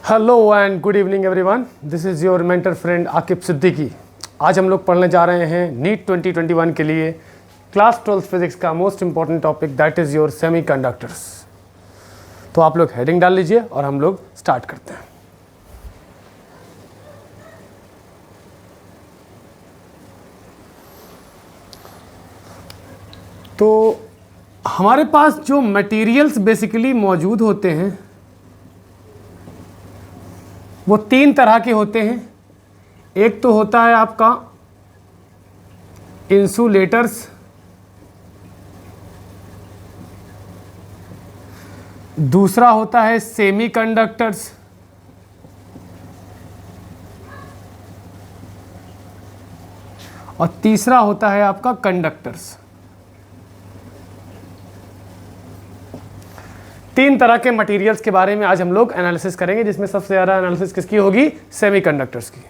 Hello and good evening everyone, this is your mentor friend Aqib Siddiqui. आज हम लोग पढ़ने जा रहे हैं नीट 2021 के लिए क्लास 12 फिजिक्स का most important topic, that is your semiconductors. तो आप लोग हेडिंग डाल लीजिए और हम लोग स्टार्ट करते हैं। तो हमारे पास जो मटेरियल्स बेसिकली मौजूद होते हैं वो तीन तरह के होते हैं। एक तो होता है आपका इंसुलेटर्स, दूसरा होता है सेमीकंडक्टर्स, और तीसरा होता है आपका कंडक्टर्स। तीन तरह के मटेरियल्स के बारे में आज हम लोग एनालिसिस करेंगे, जिसमें सबसे ज़्यादा एनालिसिस किसकी होगी? सेमीकंडक्टर्स की।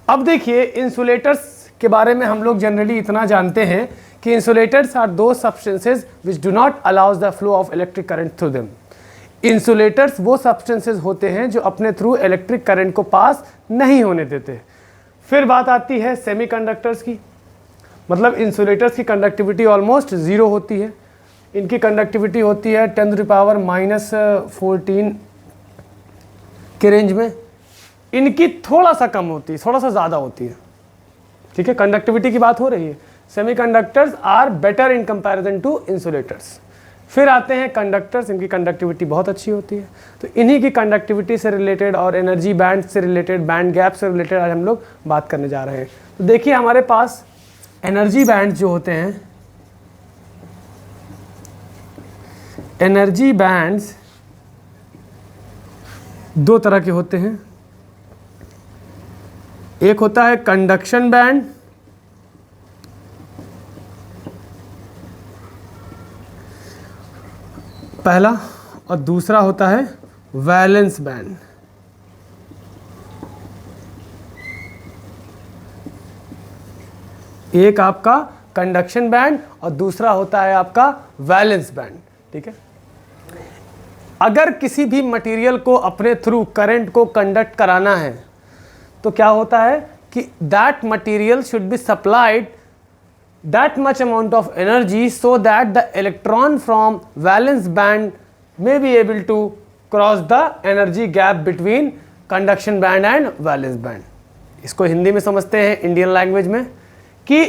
अब देखिए, इंसुलेटर्स के बारे में हम लोग जनरली इतना जानते हैं कि इंसुलेटर्स आर दो substances which do not allows the flow of electric current through them. Insulators वो सब्सटेंसेज होते हैं जो अपने थ्रू इलेक्ट्रिक करंट को पास नहीं होने देते। फिर बात आती है सेमीकंडक्टर्स की, मतलब इंसुलेटर्स की कंडक्टिविटी ऑलमोस्ट ज़ीरो होती है। इनकी कंडक्टिविटी होती है 10⁻⁻14 के रेंज में। इनकी थोड़ा सा कम होती है, थोड़ा सा ज़्यादा होती है। ठीक है, कंडक्टिविटी की बात हो रही है। Semiconductors are better in comparison to insulators. फिर आते हैं कंडक्टर्स, इनकी कंडक्टिविटी बहुत अच्छी होती है। तो इन्हीं की कंडक्टिविटी से रिलेटेड और एनर्जी बैंड से रिलेटेड, बैंड गैप से रिलेटेड आज हम लोग बात करने जा रहे हैं। तो देखिए, हमारे पास एनर्जी बैंड जो होते हैं, एनर्जी बैंड्स दो तरह के होते हैं। एक होता है कंडक्शन बैंड, पहला, और दूसरा होता है वैलेंस बैंड। एक आपका कंडक्शन बैंड और दूसरा होता है आपका वैलेंस बैंड। ठीक है, अगर किसी भी मटेरियल को अपने थ्रू करंट को कंडक्ट कराना है तो क्या होता है कि that material should be supplied that much amount of energy so that the electron from valence band may be able to cross the energy gap between conduction band and valence band. इसको हिंदी में समझते हैं, Indian language में, कि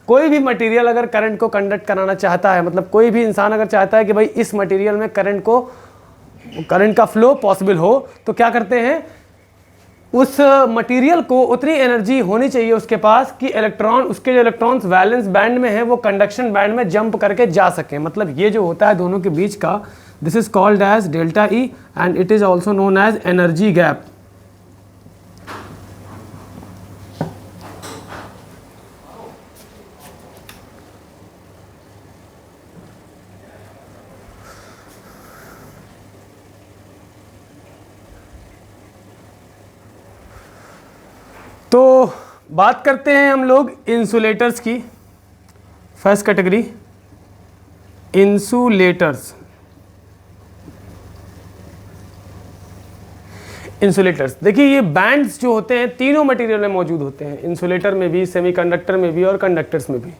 कोई भी material अगर current को कंडक्ट कराना चाहता है, मतलब कोई भी इंसान अगर चाहता है कि भाई इस मटेरियल में करंट का फ्लो पॉसिबल हो, तो क्या करते हैं, उस मटेरियल को उतनी एनर्जी होनी चाहिए उसके पास कि उसके जो इलेक्ट्रॉन्स वैलेंस बैंड में है वो कंडक्शन बैंड में जंप करके जा सकें। मतलब ये जो होता है दोनों के बीच का, this is called as delta E and it is also known as energy gap. तो बात करते हैं हम लोग इंसुलेटर्स की। First category, insulators. इंसुलेटर्स देखिए, ये बैंड्स जो होते हैं तीनों मटेरियल में मौजूद होते हैं, इंसुलेटर में भी, सेमीकंडक्टर में भी और कंडक्टर्स में भी।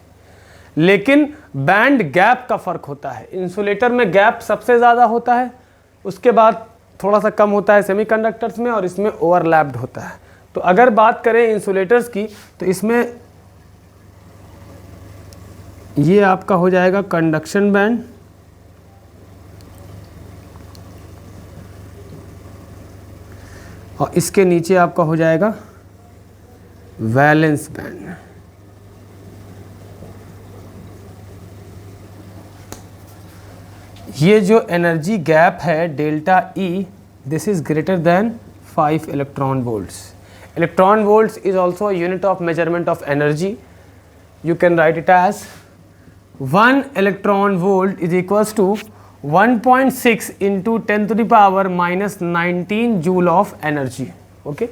लेकिन बैंड गैप का फर्क होता है। इंसुलेटर में गैप सबसे ज़्यादा होता है, उसके बाद थोड़ा सा कम होता है सेमीकंडक्टर्स में, और इसमें ओवरलैप्ड होता है। तो अगर बात करें इंसुलेटर्स की, तो इसमें ये आपका हो जाएगा कंडक्शन बैंड, और इसके नीचे आपका हो जाएगा वैलेंस बैंड। ये जो एनर्जी गैप है delta E, this is greater than 5 electron volts. Electron volts is also a unit of measurement of energy. You can write it as 1 electron volt is equals to 1.6 into 10 to the power minus 19 joule of energy. Okay?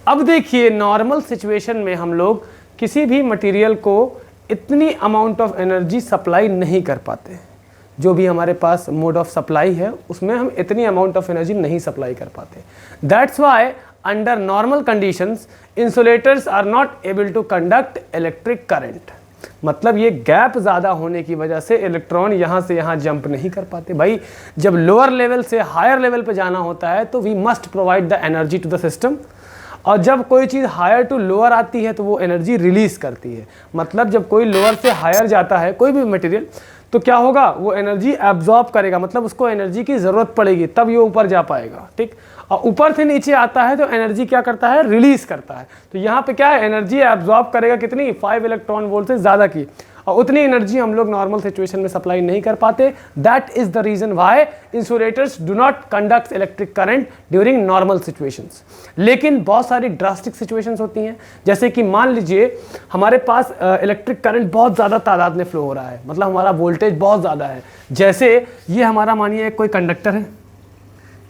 अब देखिए, normal situation में हम लोग किसी भी material को इतनी amount of energy supply नहीं कर पाते। जो भी हमारे पास मोड ऑफ सप्लाई है उसमें हम इतनी अमाउंट ऑफ एनर्जी नहीं सप्लाई कर पाते। That's why under normal conditions insulators are not able to conduct electric current. मतलब ये गैप ज़्यादा होने की वजह से इलेक्ट्रॉन यहाँ से यहाँ जंप नहीं कर पाते। भाई जब लोअर लेवल से हायर लेवल पे जाना होता है तो we must provide the energy to the system, और जब कोई चीज़ हायर टू लोअर आती है तो वो एनर्जी रिलीज करती है। मतलब जब कोई लोअर से हायर जाता है कोई भी मटेरियल तो क्या होगा, वो एनर्जी एब्जॉर्ब करेगा, मतलब उसको एनर्जी की ज़रूरत पड़ेगी तब ये ऊपर जा पाएगा, ठीक। और ऊपर से नीचे आता है तो एनर्जी क्या करता है, रिलीज करता है। तो यहाँ पे क्या है, एनर्जी एब्जॉर्ब करेगा कितनी, 5 इलेक्ट्रॉन वोल्ट से ज़्यादा की, और उतनी एनर्जी हम लोग नॉर्मल सिचुएशन में सप्लाई नहीं कर पाते। That is the reason why insulators do not conduct electric current during normal situations. लेकिन बहुत सारी ड्रास्टिक सिचुएशंस होती हैं, जैसे कि मान लीजिए हमारे पास इलेक्ट्रिक करंट बहुत ज़्यादा तादाद में फ्लो हो रहा है, मतलब हमारा वोल्टेज बहुत ज़्यादा है। जैसे ये हमारा मानिए कोई कंडक्टर है,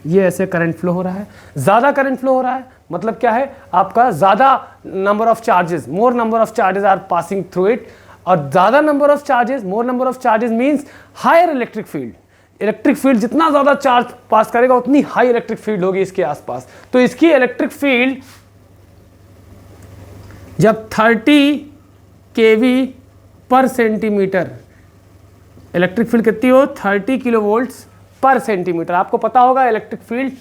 ये ऐसे करंट फ्लो हो रहा है, ज़्यादा करंट फ्लो हो रहा है, मतलब क्या है, आपका ज़्यादा number of charges, more number of charges are passing through it, और ज़्यादा number of charges, more number of charges means higher electric field. Electric field जितना ज़्यादा चार्ज पास करेगा उतनी हाई इलेक्ट्रिक फील्ड होगी इसके आसपास। तो इसकी इलेक्ट्रिक फील्ड जब 30 kV पर सेंटीमीटर, इलेक्ट्रिक फील्ड कितनी हो, 30 किलोवोल्ट्स पर सेंटीमीटर। आपको पता होगा इलेक्ट्रिक फील्ड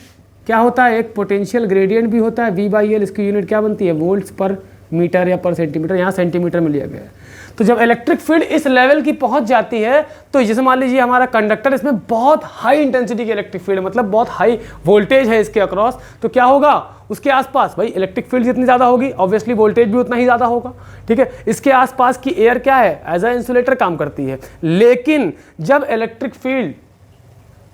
क्या होता है, एक पोटेंशियल ग्रेडियंट भी होता है, V/L, इसकी यूनिट क्या बनती है, वोल्ट्स पर मीटर या पर सेंटीमीटर, यहाँ सेंटीमीटर में लिया गया है। तो जब इलेक्ट्रिक फील्ड इस लेवल की पहुंच जाती है तो जैसे मान लीजिए हमारा कंडक्टर, इसमें बहुत हाई इंटेंसिटी की इलेक्ट्रिक फील्ड, मतलब बहुत हाई वोल्टेज है इसके अक्रॉस, तो क्या होगा उसके आसपास, भाई इलेक्ट्रिक फील्ड जितनी ज़्यादा होगी ऑब्वियसली वोल्टेज भी उतना ही ज़्यादा होगा, ठीक है। इसके आसपास की एयर क्या है, एज अ इंसुलेटर काम करती है। लेकिन जब इलेक्ट्रिक फील्ड,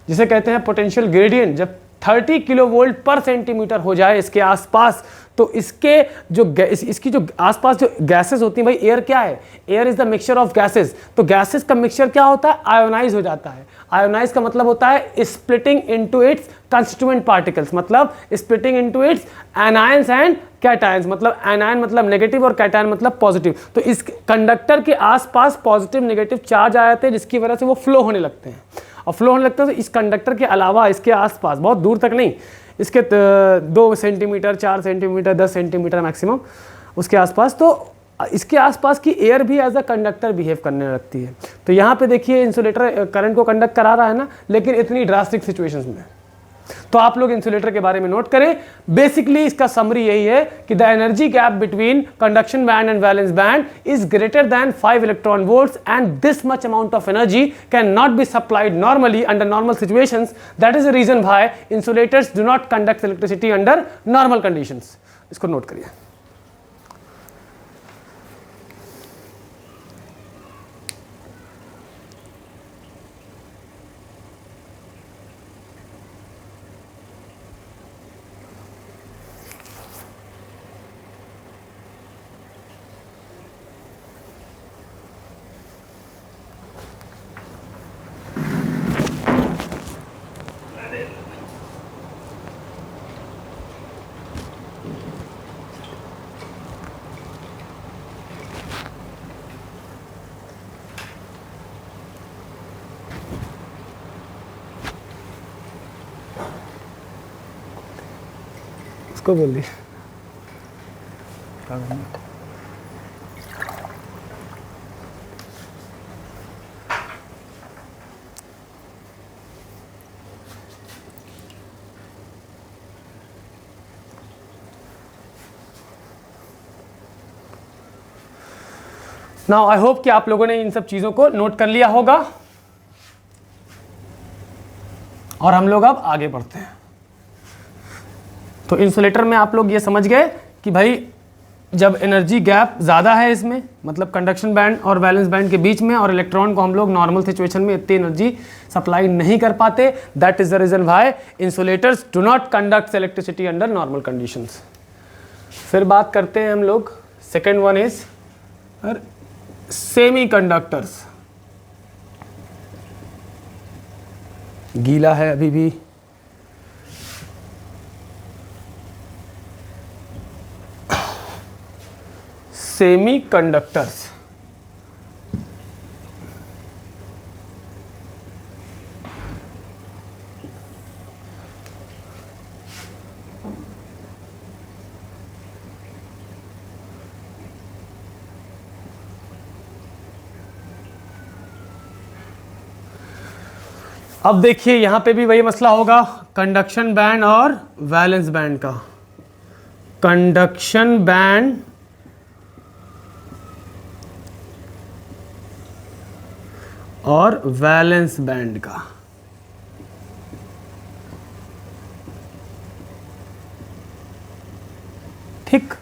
जिसे कहते हैं पोटेंशियल ग्रेडियंट, जब 30 किलोवोल्ट पर सेंटीमीटर हो जाए इसके आसपास, तो इसके जो इसकी जो आसपास जो गैसेस होती हैं, भाई एयर क्या है, air is the mixture of gases. तो गैसेस का मिक्सचर क्या होता है, आयोनाइज हो जाता है। आयोनाइज का मतलब होता है splitting into its constituent particles, मतलब splitting into its anions and cations, मतलब एनायन मतलब नेगेटिव और कैटायन मतलब पॉजिटिव। तो इस कंडक्टर के आसपास पॉजिटिव नेगेटिव चार्ज आ जाते हैं, जिसकी वजह से वो फ्लो होने लगते हैं। और फ्लो होने लगता है तो इस कंडक्टर के अलावा इसके आसपास, बहुत दूर तक नहीं, इसके 2 सेंटीमीटर, 4 सेंटीमीटर, 10 सेंटीमीटर मैक्सिमम उसके आसपास, तो इसके आसपास की एयर भी एज अ कंडक्टर बिहेव करने लगती है। तो यहाँ पे देखिए इंसुलेटर करंट को कंडक्ट करा रहा है ना, लेकिन इतनी ड्रास्टिक सिचुएशंस में। तो आप लोग इंसुलेटर के बारे में नोट करें। बेसिकली इसका समरी यही है कि the energy gap between conduction band and valence band is greater than 5 electron volts and this much amount of energy can not be supplied normally under normal situations. That is the reason why insulators do not conduct electricity under normal conditions. इसको note करिए। उसको बोल दी now I hope कि आप लोगों ने इन सब चीज़ों को नोट कर लिया होगा और हम लोग अब आगे बढ़ते हैं। तो इंसुलेटर में आप लोग ये समझ गए कि भाई जब एनर्जी गैप ज़्यादा है इसमें, मतलब कंडक्शन बैंड और वैलेंस बैंड के बीच में, और इलेक्ट्रॉन को हम लोग नॉर्मल सिचुएशन में इतनी एनर्जी सप्लाई नहीं कर पाते, that is the reason why insulators do not conduct electricity under normal conditions. फिर बात करते हैं हम लोग, second one is semiconductors. गीला है अभी भी, सेमी कंडक्टर्स। अब देखिए यहाँ पे भी वही मसला होगा कंडक्शन बैंड और वैलेंस बैंड का। कंडक्शन बैंड और वैलेंस बैंड का। ठीक,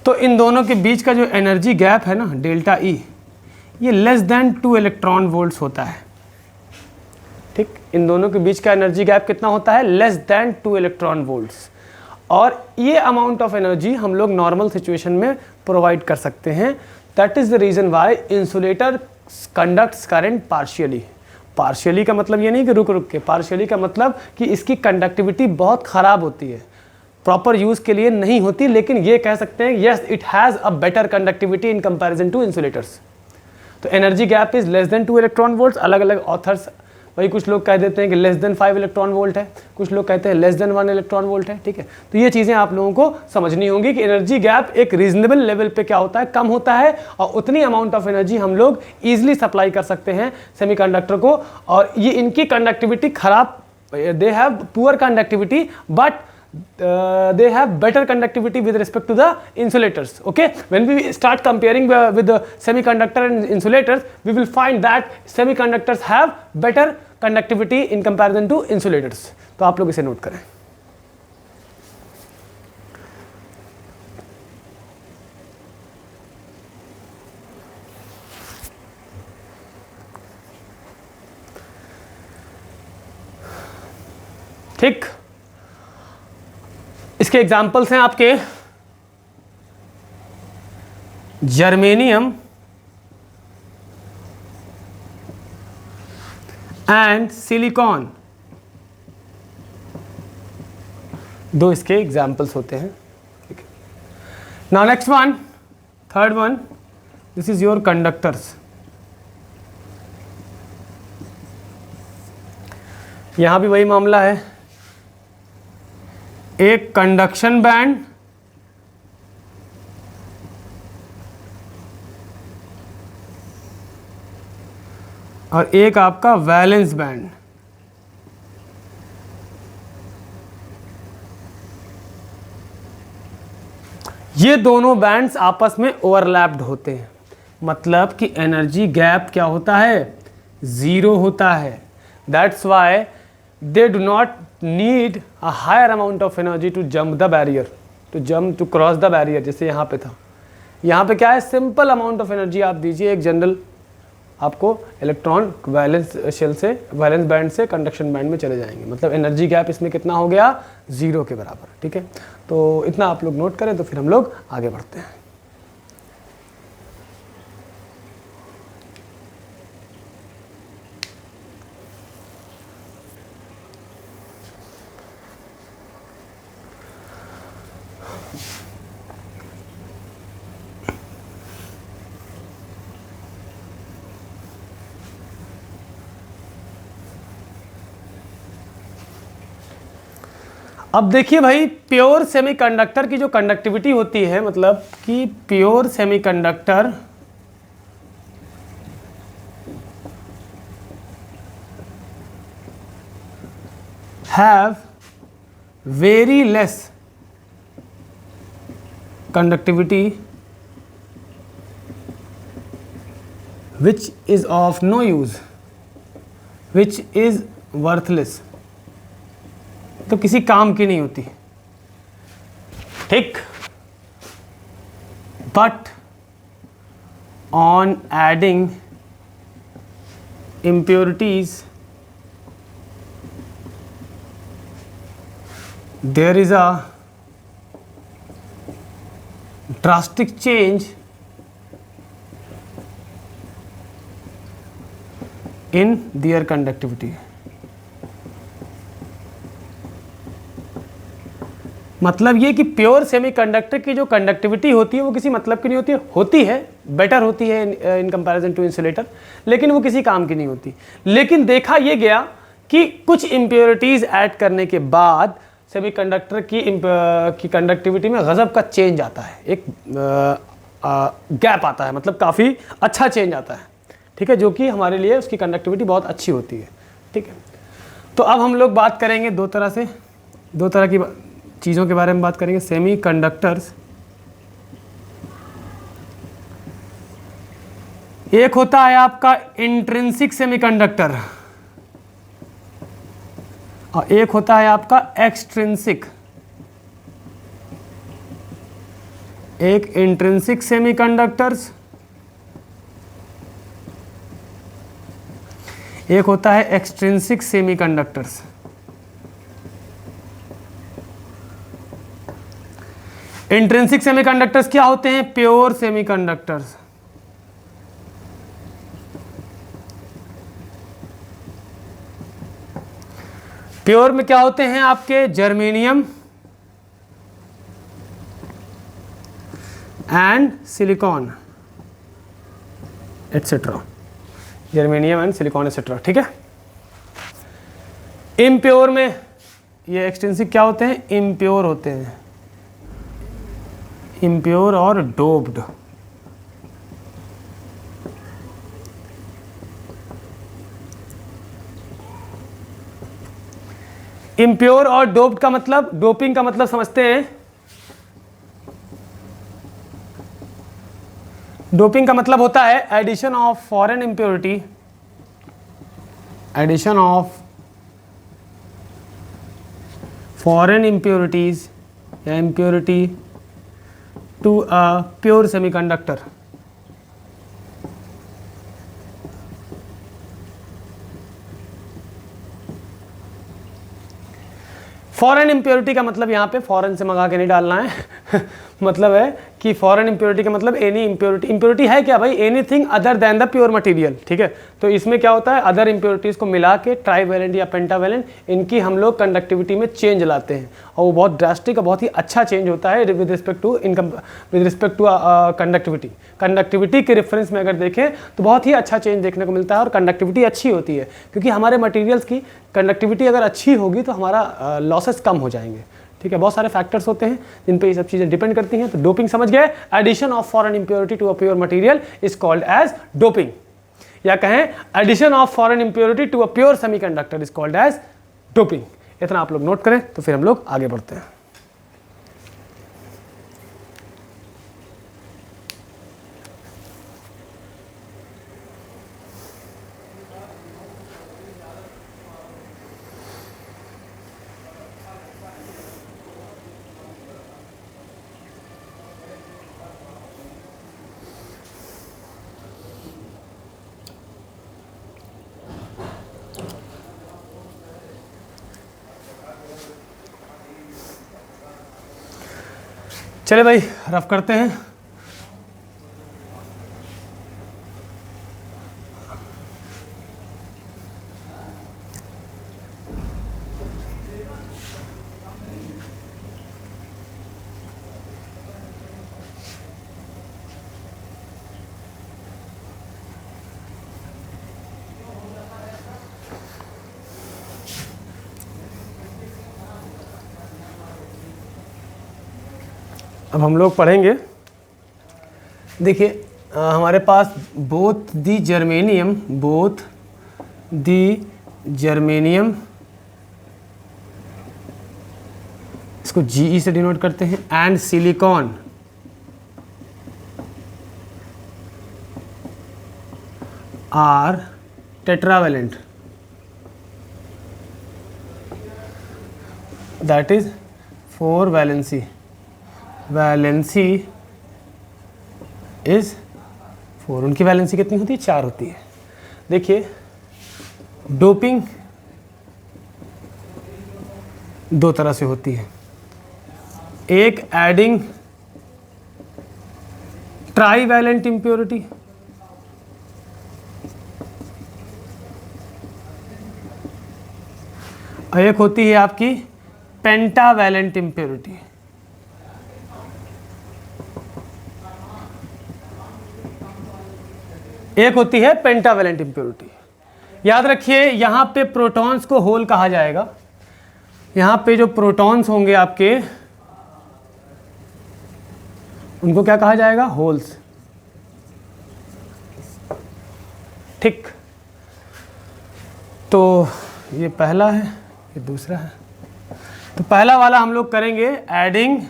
तो इन दोनों के बीच का जो एनर्जी गैप है ना डेल्टा ई, ये लेस देन 2 इलेक्ट्रॉन वोल्ट्स होता है। ठीक, इन दोनों के बीच का एनर्जी गैप कितना होता है? Less than 2 electron volts. और ये अमाउंट ऑफ एनर्जी हम लोग नॉर्मल सिचुएशन में प्रोवाइड कर सकते हैं। That is the reason why insulator conducts current partially. Partially का मतलब ये नहीं कि रुक रुक के, पार्शियली का मतलब कि इसकी कंडक्टिविटी बहुत ख़राब होती है, प्रॉपर यूज़ के लिए नहीं होती, लेकिन ये कह सकते हैं yes it has a better conductivity in comparison to insulators. तो energy gap is less than 2 electron volts. अलग अलग ऑथर्स, वही कुछ लोग कह देते हैं कि लेस देन 5 इलेक्ट्रॉन वोल्ट है, कुछ लोग कहते हैं लेस देन 1 इलेक्ट्रॉन वोल्ट है। ठीक है, तो ये चीज़ें आप लोगों को समझनी होंगी कि एनर्जी गैप एक रीजनेबल लेवल पे क्या होता है, कम होता है, और उतनी अमाउंट ऑफ एनर्जी हम लोग ईजिली सप्लाई कर सकते हैं सेमीकंडक्टर को। और ये इनकी कंडक्टिविटी खराब, they have poor conductivity but they have better conductivity with respect to the insulators. Okay, when we start comparing with the semiconductor and insulators, we will find that semiconductors have better conductivity in comparison to insulators. तो आप लोग इसे note करें। ठीक, इसके examples हैं आपके germanium and silicon, दो इसके एग्जाम्पल्स होते हैं। ठीक है, now next one, third one, this is your conductors. यहां भी वही मामला है, एक कंडक्शन बैंड और एक आपका वैलेंस बैंड। ये दोनों बैंड्स आपस में ओवरलैप्ड होते हैं, मतलब कि एनर्जी गैप क्या होता है? ज़ीरो होता है। That's why they do not need a higher amount of energy to jump the barrier, to cross the barrier। जैसे यहाँ पे था, यहाँ पे क्या है, सिंपल अमाउंट ऑफ एनर्जी आप दीजिए, एक जनरल आपको इलेक्ट्रॉन वैलेंस शेल से, वैलेंस बैंड से कंडक्शन बैंड में चले जाएंगे, मतलब एनर्जी गैप इसमें कितना हो गया? ज़ीरो के बराबर। ठीक है, तो इतना आप लोग नोट करें तो फिर हम लोग आगे बढ़ते हैं। अब देखिए भाई, प्योर सेमीकंडक्टर की जो कंडक्टिविटी होती है, मतलब कि pure semiconductor have very less conductivity which is of no use, which is worthless, तो किसी काम की नहीं होती। ठीक, but on adding impurities there is a drastic change in their conductivity। मतलब ये कि प्योर सेमीकंडक्टर की जो कंडक्टिविटी होती है वो किसी मतलब की नहीं होती है, होती है, बेटर होती है इन कंपैरिजन टू इंसुलेटर, लेकिन वो किसी काम की नहीं होती। लेकिन देखा ये गया कि कुछ इम्प्योरिटीज़ ऐड करने के बाद सेमीकंडक्टर की कंडक्टिविटी में गज़ब का चेंज आता है, एक गैप आता है, मतलब काफ़ी अच्छा चेंज आता है। ठीक है, जो कि हमारे लिए उसकी कंडक्टिविटी बहुत अच्छी होती है। ठीक है। तो अब हम लोग बात करेंगे दो तरह की चीज़ों के बारे में बात करेंगे। सेमी कंडक्टर्स, एक होता है आपका इंट्रिंसिक सेमीकंडक्टर और एक होता है आपका एक्सट्रिंसिक। एक इंट्रिंसिक सेमीकंडक्टर्स, एक होता है एक्सट्रिंसिक सेमीकंडक्टर्स। इंट्रिंसिक सेमीकंडक्टर्स क्या होते हैं? Pure semiconductors. प्योर में क्या होते हैं आपके? Germanium and silicon etcetera, germanium and silicon etcetera, ठीक है। इम्प्योर में ये एक्सटेंसिव क्या होते हैं? इम्प्योर होते हैं, इम्प्योर और डोप्ड। इम्प्योर और डोप्ड का मतलब, डोपिंग का मतलब समझते हैं। डोपिंग का मतलब होता है addition of foreign impurity, addition of foreign impurities या impurity to a pure semiconductor. Foreign impurity का मतलब यहाँ पे फॉरेन से मंगा के नहीं डालना है मतलब है कि फॉरेन इम्प्योरिटी का मतलब एनी इम्प्योरिटी। इम्प्योरिटी है क्या भाई? Anything other than the pure material, ठीक है। तो इसमें क्या होता है? अदर इम्प्योरिटीज़ को मिला के ट्राईवैलेंट या पेंटावैलेंट, इनकी हम लोग कंडक्टिविटी में चेंज लाते हैं और वो बहुत ड्रास्टिक और बहुत ही अच्छा चेंज होता है with respect to conductivity. Conductivity के रेफरेंस में अगर देखें तो बहुत ही अच्छा चेंज देखने को मिलता है और कंडक्टिविटी अच्छी होती है, क्योंकि हमारे मटेरियल्स की कंडक्टिविटी अगर अच्छी होगी तो हमारा लॉसेस कम हो जाएंगे, ठीक है। बहुत सारे फैक्टर्स होते हैं जिन पे ये सब चीज़ें डिपेंड करती हैं। तो डोपिंग समझ गए? Addition of foreign impurity to a pure material is called as doping, या कहें addition of foreign impurity to a pure semiconductor is called as doping. इतना आप लोग नोट करें तो फिर हम लोग आगे बढ़ते हैं। चले भाई रफ करते हैं। अब हम लोग पढ़ेंगे, देखिए हमारे पास बोथ दी जर्मेनियम, इसको जीई से डिनोट करते हैं, and silicon are tetravalent, that is 4 valency is 4। उनकी वैलेंसी कितनी होती है? 4 होती है। देखिए डोपिंग दो तरह से होती है, एक एडिंग ट्राईवैलेंट इंप्योरिटी, और एक होती है आपकी पेंटावैलेंट इंप्योरिटी। एक होती है पेंटावैलेंट इंप्योरिटी। याद रखिए यहाँ पे प्रोटॉन्स को होल कहा जाएगा। यहाँ पे जो प्रोटॉन्स होंगे आपके उनको क्या कहा जाएगा? होल्स, ठीक। तो ये पहला है, ये दूसरा है। तो पहला वाला हम लोग करेंगे adding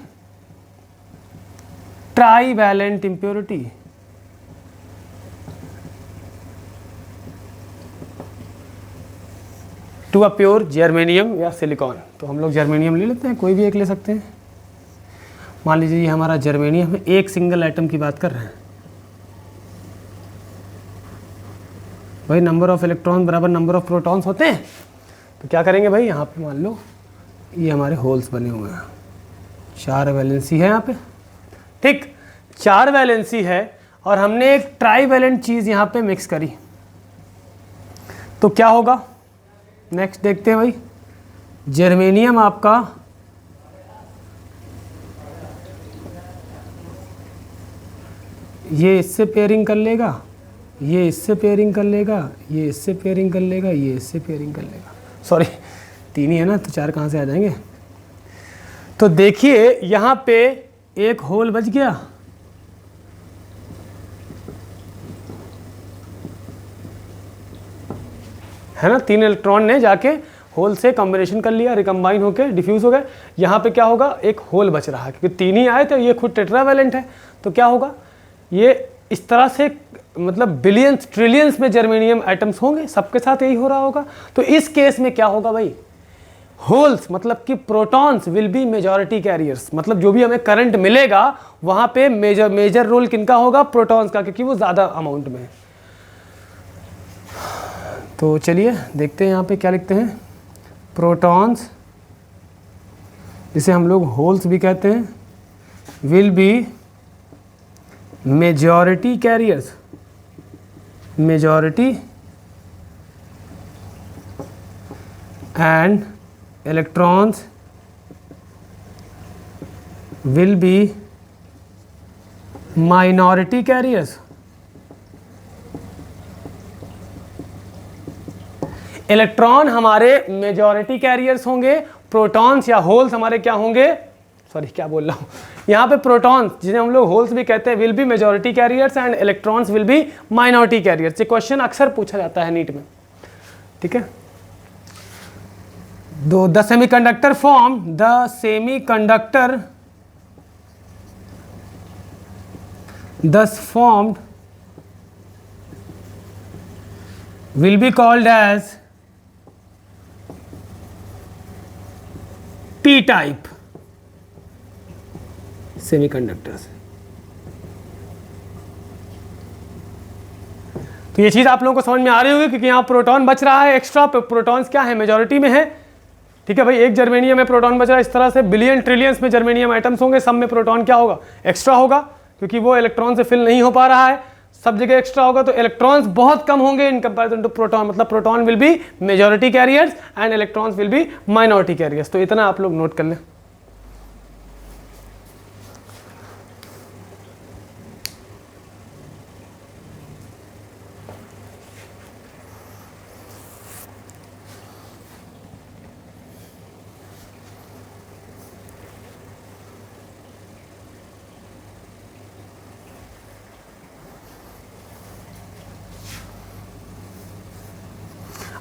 trivalent impurity. To a pure germanium या सिलिकॉन। तो हम लोग जर्मेनियम ले लेते हैं, कोई भी एक ले सकते हैं। मान लीजिए ये हमारा जर्मेनियम है, एक सिंगल एटम की बात कर रहे हैं भाई। नंबर ऑफ इलेक्ट्रॉन बराबर नंबर ऑफ प्रोटॉन्स होते हैं। तो क्या करेंगे भाई, यहाँ पे मान लो ये हमारे होल्स बने हुए हैं, 4 वैलेंसी है यहाँ पे, ठीक। 4 वैलेंसी है और हमने एक ट्राईवैलेंट चीज़ यहाँ पे मिक्स करी, तो क्या होगा नेक्स्ट देखते हैं भाई। जर्मेनियम आपका ये इससे पेयरिंग कर लेगा, ये इससे पेयरिंग कर लेगा, ये इससे पेयरिंग कर लेगा, ये इससे पेयरिंग कर लेगा। सॉरी 3 ही है ना, तो 4 कहाँ से आ जाएंगे। तो देखिए यहाँ पे एक होल बच गया, है ना। 3 इलेक्ट्रॉन ने जाके होल से कॉम्बिनेशन कर लिया, रिकम्बाइन होके डिफ्यूज हो गए। यहाँ पे क्या होगा, एक होल बच रहा है, क्योंकि 3 ही आए थे, ये खुद टेट्रावैलेंट है। तो क्या होगा, ये इस तरह से मतलब बिलियंस ट्रिलियंस में जर्मेनियम एटम्स होंगे, सबके साथ यही हो रहा होगा। तो इस केस में क्या होगा भाई, होल्स मतलब कि protons will be majority carriers, मतलब जो भी हमें करंट मिलेगा वहाँ पे मेजर रोल किनका होगा, प्रोटॉन्स का, क्योंकि वो ज़्यादा अमाउंट में है। तो चलिए देखते हैं यहाँ पे क्या लिखते हैं। प्रोटॉन्स, जिसे हम लोग होल्स भी कहते हैं, will be majority carriers, majority and electrons will be minority carriers. Electron हमारे मेजॉरिटी कैरियर्स होंगे, प्रोटॉन्स या होल्स हमारे क्या होंगे, सॉरी क्या बोल रहा हूँ, यहाँ पे प्रोटॉन्स जिन्हें हम लोग होल्स भी कहते हैं will be majority carriers and electrons will be minority carriers. ये क्वेश्चन अक्सर पूछा जाता है नीट में, ठीक है। The semiconductor form, the semiconductor thus formed will be called as p-type semiconductors। तो ये चीज आप लोगों को समझ में आ रही होगी, क्योंकि यहाँ प्रोटॉन बच रहा है एक्स्ट्रा। प्रोटॉन्स क्या है, मेजॉरिटी में है, ठीक है भाई। एक जर्मेनियम में प्रोटॉन बच रहा है, इस तरह से बिलियन ट्रिलियंस में जर्मेनियम एटम्स होंगे, सब में प्रोटॉन क्या होगा, एक्स्ट्रा होगा, क्योंकि वो इलेक्ट्रॉन से फिल नहीं हो पा रहा है, सब जगह एक्स्ट्रा होगा। तो इलेक्ट्रॉन्स बहुत कम होंगे इन कंपैरिजन टू प्रोटॉन, मतलब proton will be majority carriers and electrons will be minority carriers. तो इतना आप लोग नोट कर लें।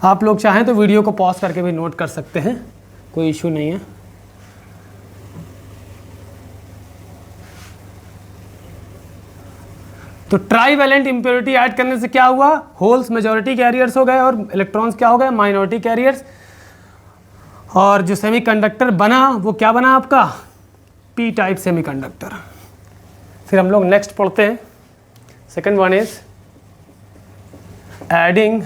आप लोग चाहें तो वीडियो को पॉज करके भी नोट कर सकते हैं, कोई इशू नहीं है। तो ट्राईवैलेंट इंप्योरिटी ऐड करने से क्या हुआ, होल्स मेजॉरिटी कैरियर्स हो गए और इलेक्ट्रॉन्स क्या हो गए, माइनॉरिटी कैरियर्स। और जो सेमीकंडक्टर बना वो क्या बना आपका, पी टाइप सेमीकंडक्टर। फिर हम लोग नेक्स्ट पढ़ते हैं, second one is adding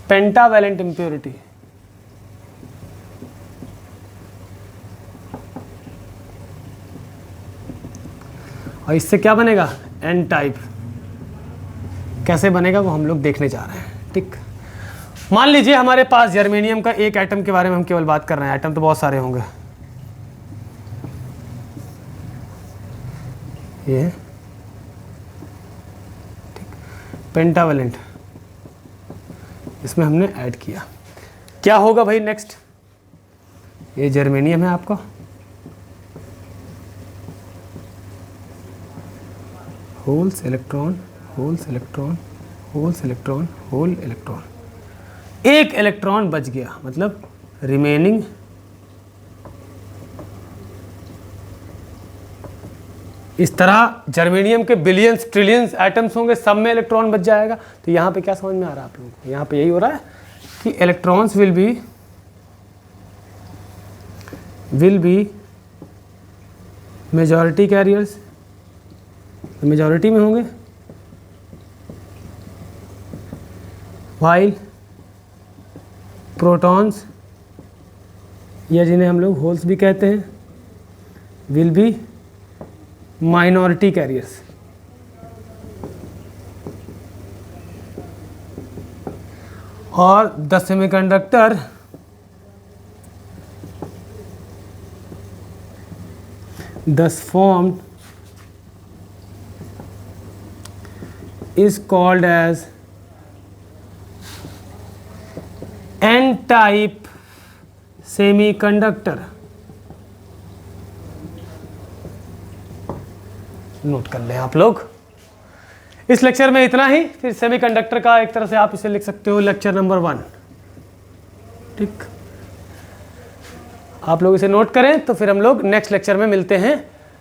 pentavalent impurity. और इससे क्या बनेगा, एन टाइप। कैसे बनेगा वो हम लोग देखने जा रहे हैं, ठीक। मान लीजिए हमारे पास जर्मेनियम का एक एटम के बारे में हम केवल बात कर रहे हैं, एटम तो बहुत सारे होंगे। ये पेंटावैलेंट, इसमें हमने ऐड किया, क्या होगा भाई नेक्स्ट। ये जर्मेनियम है आपका, holes electron, holes electron, holes electron, hole electron, एक इलेक्ट्रॉन बच गया, मतलब रिमेनिंग इस तरह जर्मेनियम के बिलियंस ट्रिलियंस एटम्स होंगे, सब में इलेक्ट्रॉन बच जाएगा। तो यहाँ पे क्या समझ में आ रहा है आप लोगों को? यहाँ पे यही हो रहा है कि electrons will be majority carriers, majority में होंगे, वाइल प्रोटॉन्स या जिन्हें हम लोग होल्स भी कहते हैं विल बी माइनॉरिटी कैरियर्स। और the semiconductor thus formed is called as n-type semiconductor। Note कर लें आप लोग। इस लेक्चर में इतना ही। फिर सेमीकंडक्टर का एक तरह से आप इसे लिख सकते हो लेक्चर नंबर 1। ठीक, आप लोग इसे नोट करें तो फिर हम लोग नेक्स्ट लेक्चर में मिलते हैं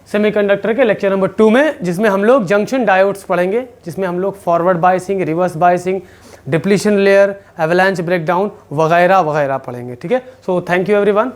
सेमीकंडक्टर के लेक्चर नंबर 2 में, जिसमें हम लोग जंक्शन डायोड्स पढ़ेंगे, जिसमें हम लोग forward biasing, reverse biasing, depletion layer, avalanche breakdown वगैरह वगैरह पढ़ेंगे। ठीक है, सो थैंक यू एवरीवन।